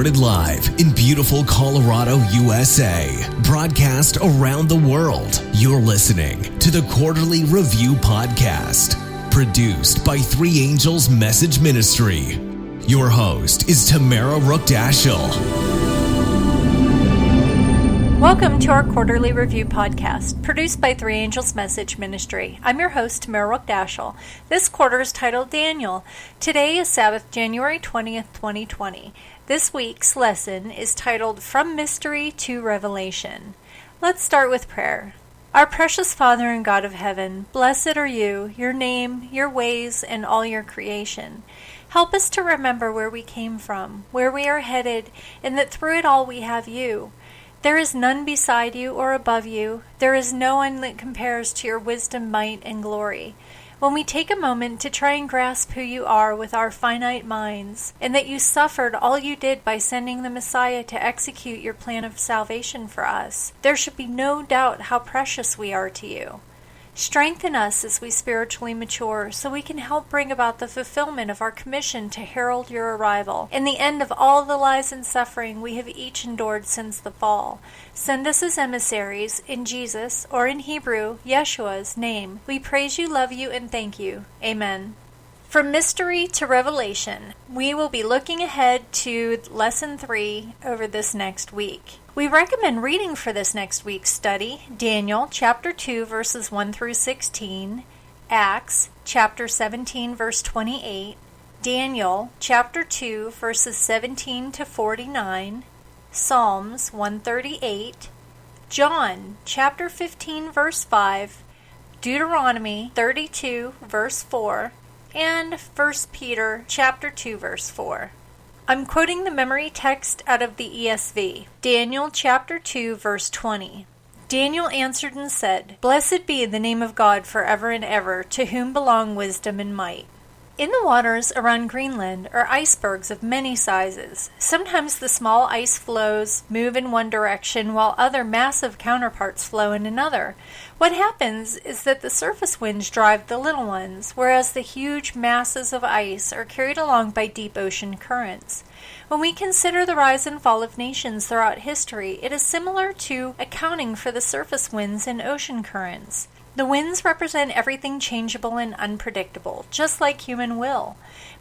recorded live in beautiful Colorado, USA. Broadcast around the world. You're listening to the Quarterly Review Podcast, produced by Three Angels Message Ministry. Your host is Tamara Rookdashel. Welcome to our Quarterly Review Podcast, produced by Three Angels Message Ministry. I'm your host, Tamara Rookdashel. This quarter is titled Daniel. Today is Sabbath, January 20th, 2020. This week's lesson is titled From Mystery to Revelation. Let's start with prayer. Our precious Father and God of heaven, blessed are you, your name, your ways, and all your creation. Help us to remember where we came from, where we are headed, and that through it all we have you. There is none beside you or above you. There is no one that compares to your wisdom, might, and glory. When we take a moment to try and grasp who you are with our finite minds, and that you suffered all you did by sending the Messiah to execute your plan of salvation for us, there should be no doubt how precious we are to you. Strengthen us as we spiritually mature so we can help bring about the fulfillment of our commission to herald your arrival and the end of all the lies and suffering we have each endured since the fall. Send us as emissaries in Jesus, or in Hebrew, Yeshua's name. We praise you, love you, and thank you. Amen. From Mystery to Revelation, we will be looking ahead to Lesson 3 over this next week. We recommend reading for this next week's study Daniel chapter 2 verses 1 through 16, Acts chapter 17 verse 28, Daniel chapter 2 verses 17 to 49, Psalms 138, John chapter 15 verse 5, Deuteronomy 32 verse 4, and 1 Peter chapter 2 verse 4. I'm quoting the memory text out of the ESV. Daniel chapter 2 verse 20. Daniel answered and said, Blessed be the name of God forever and ever, to whom belong wisdom and might. In the waters around Greenland are icebergs of many sizes. Sometimes the small ice floes move in one direction while other massive counterparts flow in another. What happens is that the surface winds drive the little ones, whereas the huge masses of ice are carried along by deep ocean currents. When we consider the rise and fall of nations throughout history, it is similar to accounting for the surface winds and ocean currents. The winds represent everything changeable and unpredictable, just like human will.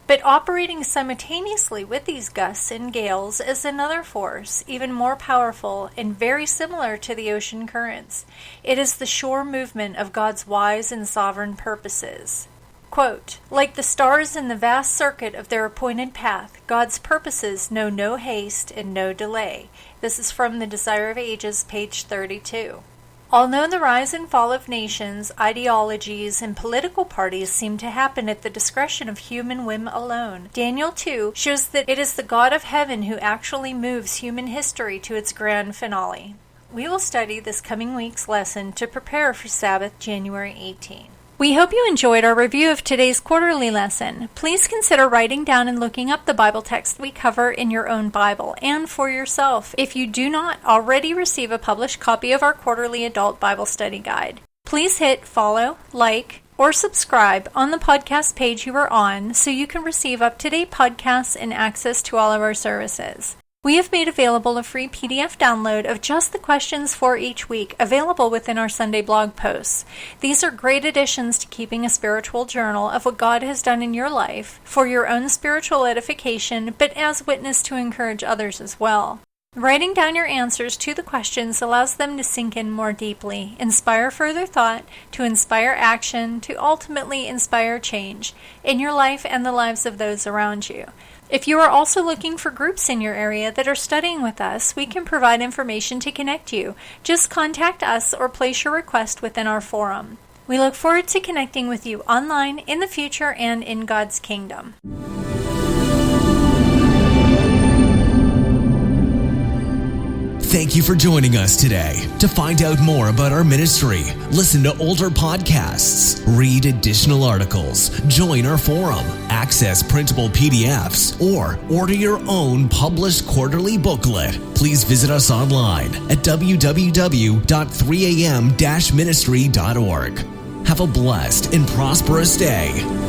But operating simultaneously with these gusts and gales is another force, even more powerful and very similar to the ocean currents. It is the shore movement of God's wise and sovereign purposes. Quote, like the stars in the vast circuit of their appointed path, God's purposes know no haste and no delay. This is from The Desire of Ages, page 32. Although the rise and fall of nations, ideologies, and political parties seem to happen at the discretion of human whim alone, Daniel 2 shows that it is the God of heaven who actually moves human history to its grand finale. We will study this coming week's lesson to prepare for Sabbath, January 18. We hope you enjoyed our review of today's quarterly lesson. Please consider writing down and looking up the Bible text we cover in your own Bible and for yourself if you do not already receive a published copy of our quarterly adult Bible study guide. Please hit follow, like, or subscribe on the podcast page you are on so you can receive up-to-date podcasts and access to all of our services. We have made available a free PDF download of just the questions for each week, available within our Sunday blog posts. These are great additions to keeping a spiritual journal of what God has done in your life for your own spiritual edification, but as witness to encourage others as well. Writing down your answers to the questions allows them to sink in more deeply, inspire further thought, to inspire action, to ultimately inspire change in your life and the lives of those around you. If you are also looking for groups in your area that are studying with us, we can provide information to connect you. Just contact us or place your request within our forum. We look forward to connecting with you online in the future and in God's kingdom. Thank you for joining us today. To find out more about our ministry, listen to older podcasts, read additional articles, join our forum, access printable PDFs, or order your own published quarterly booklet, please visit us online at www.3am-ministry.org. Have a blessed and prosperous day.